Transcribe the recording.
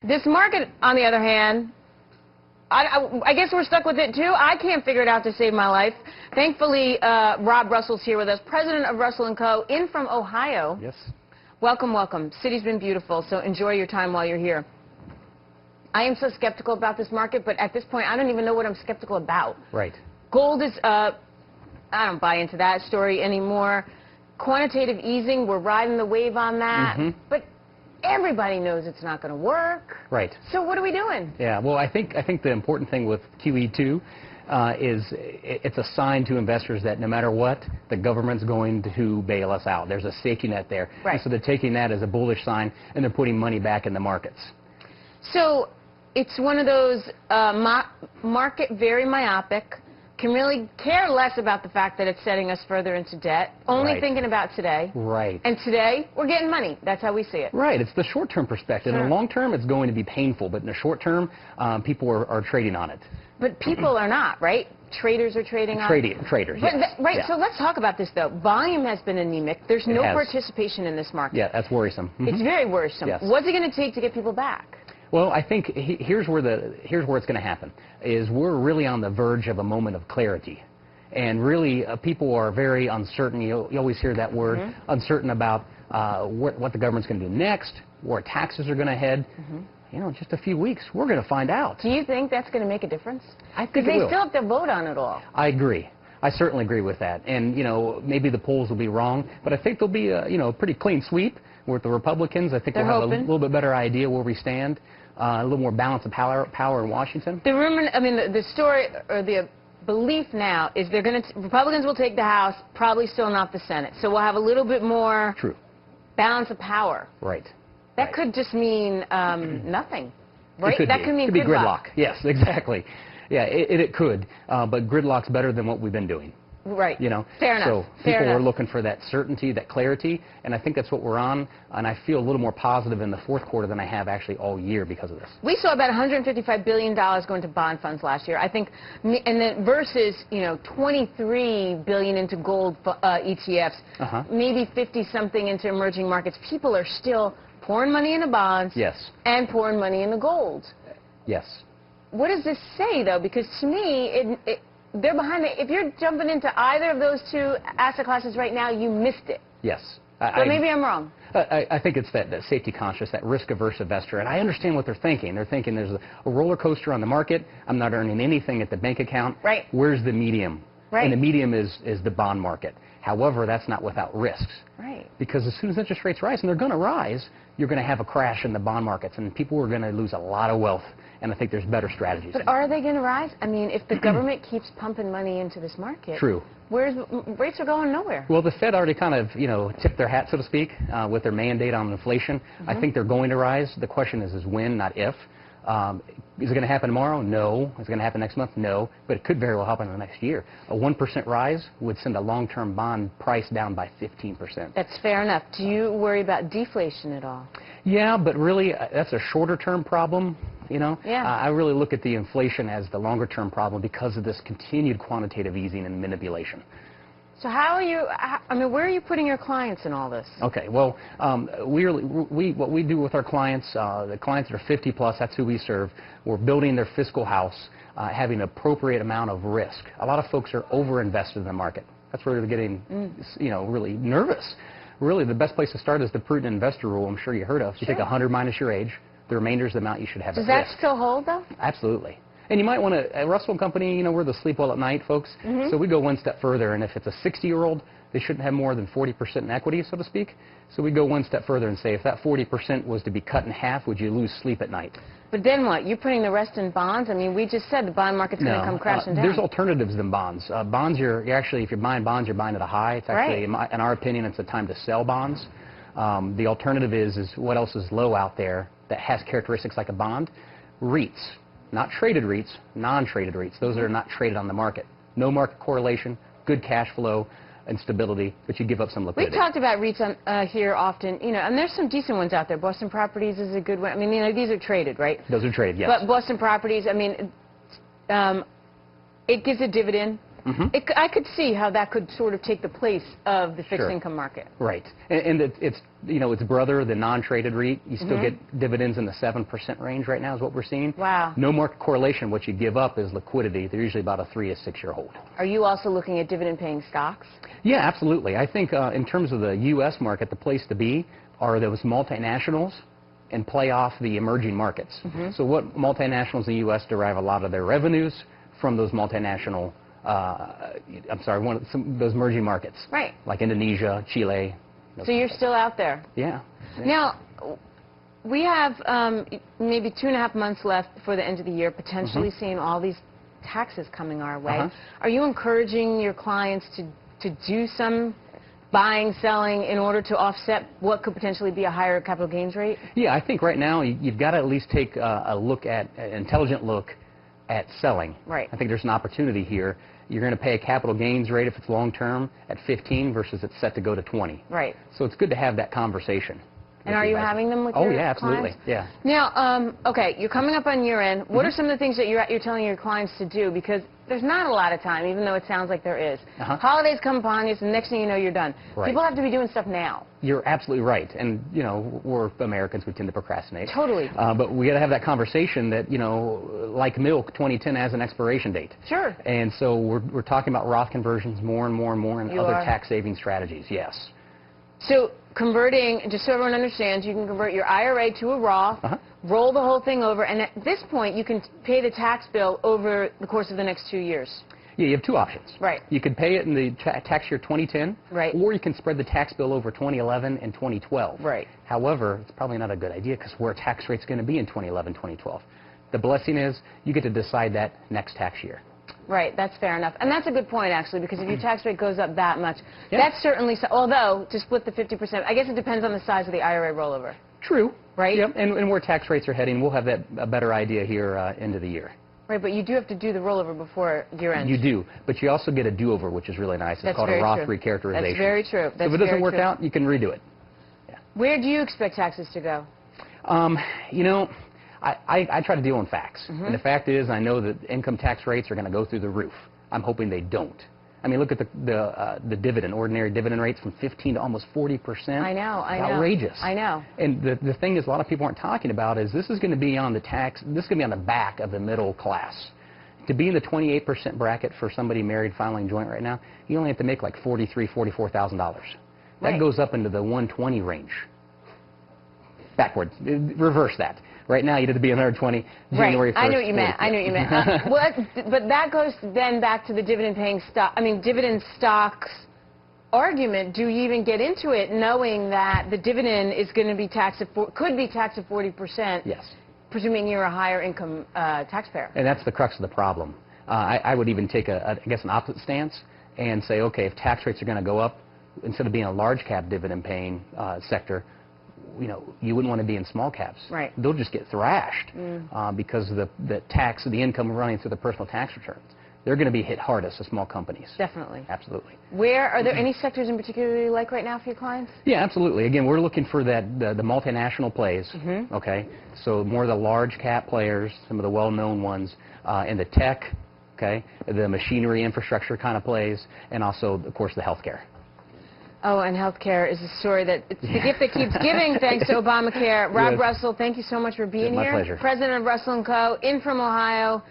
This market, on the other hand, I guess we're stuck with it too. I can't figure it out to save my life. Thankfully, Rob Russell's here with us, president of Russell & Co., in from Ohio. Yes. Welcome, welcome. City's been beautiful, so enjoy your time while you're here. I am so skeptical about this market, but at this point, I don't even know what I'm skeptical about. Right. Gold is up. I don't buy into that story anymore. Quantitative easing, we're riding the wave on that. But everybody knows it's not going to work. Right. So what are we doing? Yeah, well, I think the important thing with QE2 is it's a sign to investors that no matter what, the government's going to bail us out. There's a safety net there. Right. And so they're taking that as a bullish sign, and they're putting money back in the markets. So it's one of those market very myopic, can really care less about the fact that it's setting us further into debt, only thinking about today. Right. And today, we're getting money. That's how we see it. Right. It's the short-term perspective. Sure. In the long term, it's going to be painful, but in the short term, people are trading on it. But people are not, right? Traders are trading on it. Traders, but yes. Right, yeah. So let's talk about this, though. Volume has been anemic. There's no has. participation in this market. Yeah, that's worrisome. It's very worrisome. Yes. What's it going to take to get people back? Well, I think here's where it's going to happen, is we're really on the verge of a moment of clarity. And really, people are very uncertain. You always hear that word, uncertain about what the government's going to do next, where taxes are going to head. You know, in just a few weeks, we're going to find out. Do you think that's going to make a difference? I think it will. Because they still have to vote on it all. I agree. I certainly agree with that. And, you know, maybe the polls will be wrong, but I think there'll be a pretty clean sweep with the Republicans. I think we'll have a little bit better idea where we stand, a little more balance of power in Washington. The rumor, I mean, the story or the belief now is Republicans will take the House, probably still not the Senate. So we'll have a little bit more balance of power. Right. That could just mean nothing, right? That could mean gridlock. Yes, exactly. Yeah, it could, but gridlock's better than what we've been doing. Right. You know, fair enough. So people are looking for that certainty, that clarity, and I think that's what we're on. And I feel a little more positive in the fourth quarter than I have actually all year because of this. We saw about $155 billion going to bond funds last year. I think, and then versus $23 billion into gold ETFs, maybe 50-something into emerging markets. People are still pouring money into bonds. Yes. And pouring money into gold. Yes. What does this say, though? Because to me, they're behind it. If you're jumping into either of those two asset classes right now, you missed it. Yes. But maybe I'm wrong. I think it's that safety conscious, that risk-averse investor. And I understand what they're thinking. They're thinking there's a roller coaster on the market. I'm not earning anything at the bank account. Right. Where's the medium? Right. And the medium is the bond market. However, that's not without risks. Right. Because as soon as interest rates rise, and they're going to rise, you're going to have a crash in the bond markets, and people are going to lose a lot of wealth. And I think there's better strategies. But are they going to rise? I mean, if the government keeps pumping money into this market, true. Rates are going nowhere. Well, the Fed already kind of, tipped their hat, so to speak, with their mandate on inflation. I think they're going to rise. The question is when, not if. Is it going to happen tomorrow? No. Is it going to happen next month? No. But it could very well happen in the next year. A 1% rise would send a long-term bond price down by 15%. That's fair enough. Do you worry about deflation at all? Yeah, but really, that's a shorter-term problem. Yeah. I really look at the inflation as the longer-term problem because of this continued quantitative easing and manipulation. So how are you, where are you putting your clients in all this? Okay, well, what we do with our clients, the clients that are 50 plus, that's who we serve. We're building their fiscal house, having an appropriate amount of risk. A lot of folks are over-invested in the market. That's where they're getting, really nervous. Really, the best place to start is the prudent investor rule I'm sure you heard of. You take 100 minus your age. The remainder is the amount you should have at risk. Does that still hold, though? Absolutely. And you might want to, at Russell & Company, we're the sleep well at night folks. So we go one step further, and if it's a 60-year-old, they shouldn't have more than 40% in equity, so to speak. So we go one step further and say, if that 40% was to be cut in half, would you lose sleep at night? But then what? You're putting the rest in bonds? I mean, we just said the bond market's going to come crashing down. There's alternatives than bonds. Bonds, you're actually, if you're buying bonds, you're buying at a high. It's actually, in our opinion, it's a time to sell bonds. The alternative is what else is low out there that has characteristics like a bond? REITs. Not traded REITs, non-traded REITs. Those that are not traded on the market. No market correlation, good cash flow and stability, but you give up some liquidity. We've talked about REITs here often, and there's some decent ones out there. Boston Properties is a good one. I mean, these are traded, right? Those are traded, yes. But Boston Properties, it gives a dividend. I could see how that could sort of take the place of the fixed income market. Right. And it's its brother, the non-traded REIT. You still get dividends in the 7% range right now is what we're seeing. Wow. No more correlation. What you give up is liquidity. They're usually about a 3 to 6 year hold. Are you also looking at dividend-paying stocks? Yeah, absolutely. I think in terms of the U.S. market, the place to be are those multinationals and play off the emerging markets. So what multinationals in the U.S. derive a lot of their revenues from those multinational, those emerging markets. Right. Like Indonesia, Chile. So you're still out there? Yeah. Now, we have maybe 2.5 months left before the end of the year, potentially seeing all these taxes coming our way. Are you encouraging your clients to do some buying, selling in order to offset what could potentially be a higher capital gains rate? Yeah, I think right now you've got to at least take an intelligent look at selling. Right. I think there's an opportunity here. You're going to pay a capital gains rate if it's long term at 15 versus it's set to go to 20. Right. So it's good to have that conversation. And are you having them with your yeah, absolutely. clients? Yeah. Now, okay, you're coming up on year end. What are some of the things that you're telling your clients to do? Because there's not a lot of time, even though it sounds like there is. Holidays come upon you, so the next thing you know, you're done. Right. People have to be doing stuff now. You're absolutely right. And, we're Americans, we tend to procrastinate. Totally. But we got to have that conversation that, like milk, 2010 has an expiration date. Sure. And so we're talking about Roth conversions more and more and more and other tax saving strategies, yes. So converting, just so everyone understands, you can convert your IRA to a Roth, roll the whole thing over, and at this point you can pay the tax bill over the course of the next 2 years. Yeah, you have two options. Right. You could pay it in the tax year 2010, right, or you can spread the tax bill over 2011 and 2012. Right. However, it's probably not a good idea because where tax rate's going to be in 2011, 2012. The blessing is you get to decide that next tax year. Right, that's fair enough. And that's a good point, actually, because if your tax rate goes up that much, that's certainly, although, to split the 50%, I guess it depends on the size of the IRA rollover. True. Right? Yep, and where tax rates are heading, we'll have a better idea here end of the year. Right, but you do have to do the rollover before year end. You do, but you also get a do-over, which is really nice. It's called a Roth recharacterization. That's very true. So if it doesn't work out, you can redo it. Yeah. Where do you expect taxes to go? I try to deal in facts. And the fact is, I know that income tax rates are going to go through the roof. I'm hoping they don't. I mean, look at the dividend, ordinary dividend rates from 15 to almost 40%. I know. Outrageous. I know. And the thing is, a lot of people aren't talking about is this is going to be on the this is going to be on the back of the middle class. To be in the 28% bracket for somebody married filing joint right now, you only have to make like $43,000, $44,000. That goes up into the 120 range. Backwards. Reverse that. Right now, you have to be another 20. January 1st. I know what you meant. I know what you meant. But that goes then back to the dividend-paying stock. I mean, dividend stocks argument. Do you even get into it, knowing that the dividend is going to be taxed could be taxed at 40%? Yes. Presuming you're a higher income taxpayer. And that's the crux of the problem. I would even take I guess an opposite stance and say, okay, if tax rates are going to go up, instead of being a large cap dividend-paying sector, you wouldn't want to be in small caps. Right. They'll just get thrashed because of the income running through the personal tax returns. They're going to be hit hardest, the small companies. Definitely. Absolutely. Are there any sectors in particular you like right now for your clients? Yeah, absolutely. Again, we're looking for the multinational plays. Okay. So more of the large cap players, some of the well-known ones, and the tech, okay, the machinery infrastructure kind of plays, and also, of course, the healthcare. Oh, and healthcare is a story that it's the gift that keeps giving, thanks to Obamacare. Rob Russell, thank you so much for being here. My pleasure. President of Russell & Co., in from Ohio.